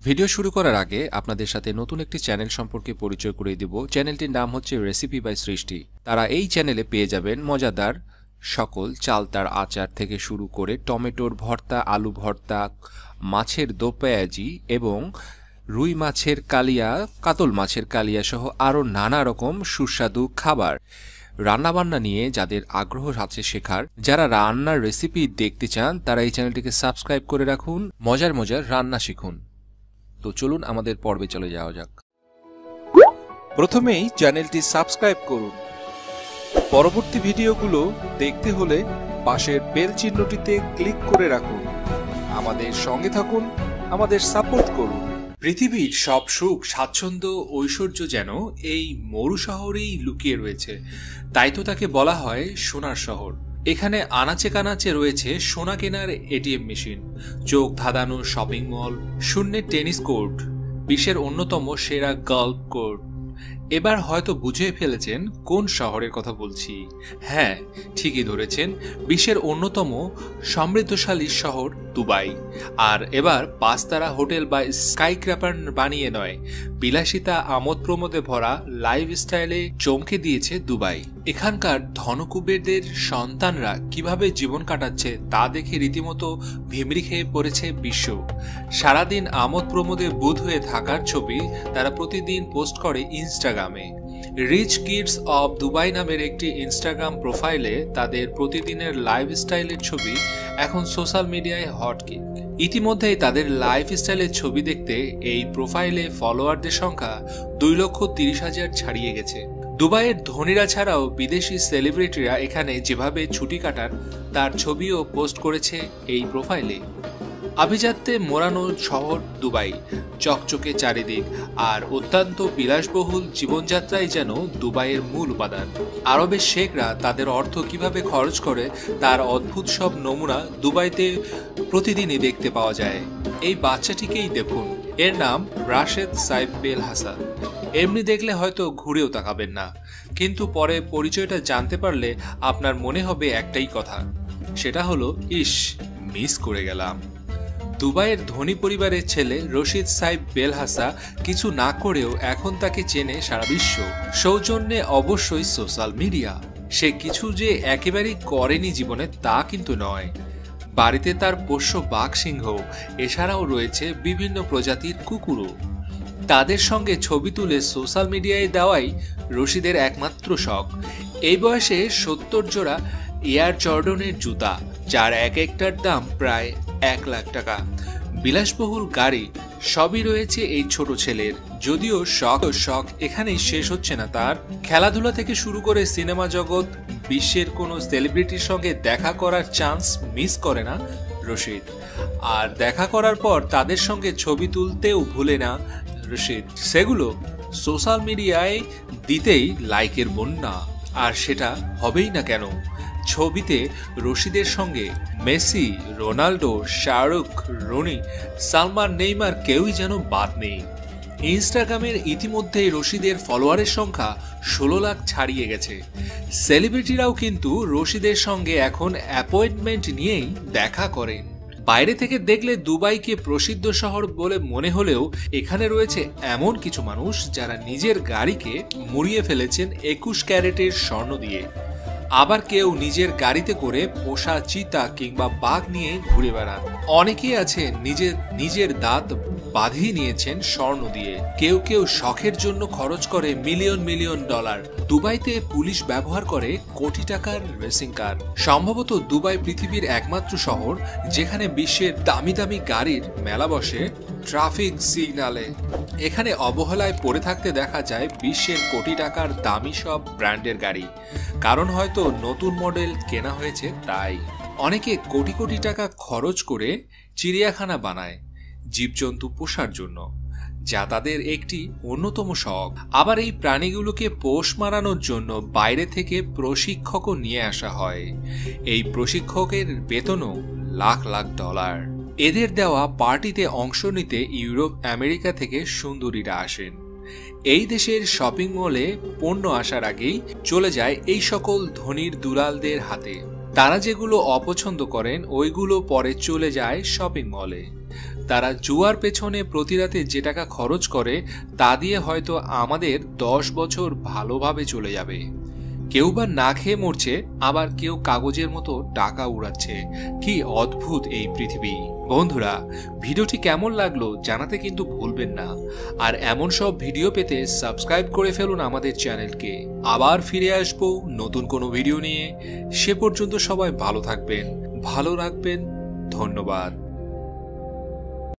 Video শুরু করার আগে আপনাদের সাথে নতুন একটি চ্যানেল সম্পর্কে পরিচয় করিয়ে দেব। চ্যানেলটির নাম হচ্ছে রেসিপি বাই সৃষ্টি। তারা এই চ্যানেলে পেয়ে যাবেন মজাদার সকল চালতার আচার থেকে শুরু করে টমেটোর ভর্তা, আলু ভর্তা, মাছের দো পেঁয়াজি এবং রুই মাছের কালিয়া, কাতল মাছের কালিয়া সহ আরও নানা রকম সুস্বাদু খাবার। রান্নাবান্না নিয়ে যাদের আগ্রহ আছে শেখার, যারা রান্নার রেসিপি দেখতে চান, তারা এই চ্যানেলটিকে সাবস্ক্রাইব করে রাখুন। মজার মজার রান্না শিখুন। তো চলুন আমাদের পর্বে চলে যাওয়া যাক। প্রথমেই চ্যানেলটি সাবস্ক্রাইব করুন। পরবর্তী ভিডিওগুলো দেখতে হলে পাশের বেল চিহ্নটিতে ক্লিক করে রাখুন। আমাদের সঙ্গে থাকুন, আমাদের সাপোর্ট করুন। পৃথিবীর সব সুখ, স্বাচ্ছন্দ্য, ঐশ্বর্য যেন এই মরু শহরেই লুকিয়ে রয়েছে। তাই তো তাকে বলা হয় সোনার শহর। এখানে আনাচে কানাচে রয়েছে সোনা কেনার এটিএম মেশিন, চোখ ধাঁধানো শপিং মল, শূন্যের টেনিস কোর্ট, বিশ্বের অন্যতম সেরা গল্ফ কোর্ট। এবার হয়তো বুঝে ফেলেছেন কোন শহরের কথা বলছি। হ্যাঁ, ঠিকই ধরেছেন, বিশ্বের অন্যতম সমৃদ্ধশালী শহর দুবাই। আর এবার পাঁচতারা হোটেল বা স্কাইক্র্যাপার বানিয়ে নয়, বিলাসিতা আমোদ প্রমোদে ভরা লাইফস্টাইলে চমকে দিয়েছে দুবাই। এখানকার ধনকুবেরদের সন্তানরা কিভাবে জীবন কাটাচ্ছে তা দেখে রীতিমতো ভিমরি খেয়ে পড়েছে বিশ্ব। সারাদিন আমোদ প্রমোদে বুঁদ হয়ে থাকার ছবি তারা প্রতিদিন পোস্ট করে ইনস্টাগ্রামে। রিচ কিডস অব দুবাই নামের একটি ইনস্টাগ্রাম প্রোফাইলে তাদের প্রতিদিনের লাইফস্টাইলের ছবি এখন সোশ্যাল মিডিয়ায় হটকেক। ইতিমধ্যেই তাদের লাইফস্টাইলের ছবি দেখতে এই প্রোফাইলে ফলোয়ারদের সংখ্যা 2,30,000 ছাড়িয়ে গেছে। দুবাইয়ের ধনীরা ছাড়াও বিদেশি সেলিব্রিটিরা এখানে যেভাবে ছুটি কাটান তার ছবিও পোস্ট করেছে এই প্রোফাইলে। আভিজাত্যে মোড়ানো শহর দুবাই, চকচকে চারিদিক আর অত্যন্ত বিলাসবহুল জীবনযাত্রাই যেন দুবাইয়ের মূল উপাদান। আরবের শেখরা তাদের অর্থ কিভাবে খরচ করে তার অদ্ভুত সব নমুনা দুবাইতে প্রতিদিনই দেখতে পাওয়া যায়। এই বাচ্চাটিকেই দেখুন, এর নাম রাশেদ সাইফ বেল হাসান। এমনি দেখলে হয়তো ঘুরেও তাকাবেন না, কিন্তু পরে পরিচয়টা জানতে পারলে আপনার মনে হবে একটাই কথা, সেটা হলো ইস, মিস করে গেলাম। দুবাইয়ের ধনী পরিবারের ছেলে রশিদ সাইফ বেল হাসা কিছু না করেও এখন তাকে চেনে সারা বিশ্ব। সৌজন্যে অবশ্যই সোশ্যাল মিডিয়া। সে কিছু যে একেবারেই করেনি জীবনে তা কিন্তু নয়। বাড়িতে তার পোষ্য বাঘ সিংহ, এছাড়াও রয়েছে বিভিন্ন প্রজাতির কুকুরও। তাদের সঙ্গে ছবি তুলে সোশ্যাল মিডিয়ায় দেওয়াই রশিদের একমাত্র শখ। এই বয়সে 70 জোড়া এয়ার জর্ডনের জুতা, যার এক একটার দাম প্রায় 1 লাখ টাকা। বিলাসবহুল গাড়ি, সবই রয়েছে এই ছোট ছেলের। যদিও শখ এখানেই শেষ হচ্ছে না তার। খেলাধুলা থেকে শুরু করে সিনেমা জগৎ, বিশ্বের কোনো সেলিব্রিটির সঙ্গে দেখা করার চান্স মিস করে না রশিদ। আর দেখা করার পর তাদের সঙ্গে ছবি তুলতেও ভুলে না রশিদ। সেগুলো সোশ্যাল মিডিয়ায় দিতেই লাইকের বন্যা। আর সেটা হবেই না কেন? ছবিতে রশিদের সঙ্গে Messi, Ronaldo, Shahrukh, Roni, Salman, Neymar কেউই যেন বাদ নেই। ইনস্টাগ্রামের ইতিমধ্যেই রশিদের ফলোয়ারের সংখ্যা 16 লাখ ছাড়িয়ে গেছে। সেলিব্রিটিরাও কিন্তু রশিদের সঙ্গে এখন অ্যাপয়েন্টমেন্ট নিয়েই দেখা করেন। বাইরে থেকে দেখলে দুবাইকে প্রসিদ্ধ শহর বলে মনে হলেও এখানে রয়েছে এমন কিছু মানুষ যারা নিজের গাড়িকে মুড়িয়ে ফেলেছেন 21 ক্যারেটের স্বর্ণ দিয়ে। আবার কেউ নিজের গাড়িতে করে পোষা চিতা কিংবা বাঘ নিয়ে ঘুরে বেড়ান। অনেকেই আছে নিজের দাঁত বাঁধিয়ে নিয়েছেন স্বর্ণ দিয়ে। কেউ কেউ শখের জন্য খরচ করে মিলিয়ন ডলার। দুবাইতে পুলিশ ব্যবহার করে কোটি টাকার রেসিং কার। সম্ভবত দুবাই পৃথিবীর একমাত্র শহর যেখানে বিশ্বের দামি দামি গাড়ির মেলা বসে ট্রাফিক সিগন্যালে। এখানে অবহেলায় পড়ে থাকতে দেখা যায় বিশ্বের কোটি টাকার দামি সব ব্র্যান্ডের গাড়ি। কারণ হয়তো নতুন মডেল কেনা হয়েছে তাই। অনেকে কোটি কোটি টাকা খরচ করে চিড়িয়াখানা বানায় জীবজন্তু পোষার জন্য, যা তাদের একটি অন্যতম শখ। আবার এই প্রাণীগুলোকে পোষ মানানোর জন্য বাইরে থেকে প্রশিক্ষকও নিয়ে আসা হয়। এই প্রশিক্ষকের বেতনও লাখ লাখ ডলার। এদের দেওয়া পার্টিতে অংশ নিতে ইউরোপ, আমেরিকা থেকে সুন্দরীরা আসেন। এই দেশের শপিং মলে পণ্য আসার আগেই চলে যায় এই সকল ধনীর দুলালদের হাতে। তারা যেগুলো অপছন্দ করেন ওইগুলো পরে চলে যায় শপিং মলে। তারা জুয়ার পেছনে প্রতি রাতে যে টাকা খরচ করে তা দিয়ে হয়তো আমাদের 10 বছর ভালোভাবে চলে যাবে। কেউ বা না খেয়ে মরছে, আবার কেউ কাগজের মতো টাকা উড়াচ্ছে। কি অদ্ভুত এই পৃথিবী। বন্ধুরা, ভিডিওটি কেমন লাগলো জানাতে কিন্তু ভুলবেন না। আর এমন সব ভিডিও পেতে সাবস্ক্রাইব করে ফেলুন আমাদের চ্যানেলকে। আবার ফিরে আসবো নতুন কোনো ভিডিও নিয়ে। সে পর্যন্ত সবাই ভালো থাকবেন, ভালো রাখবেন। ধন্যবাদ।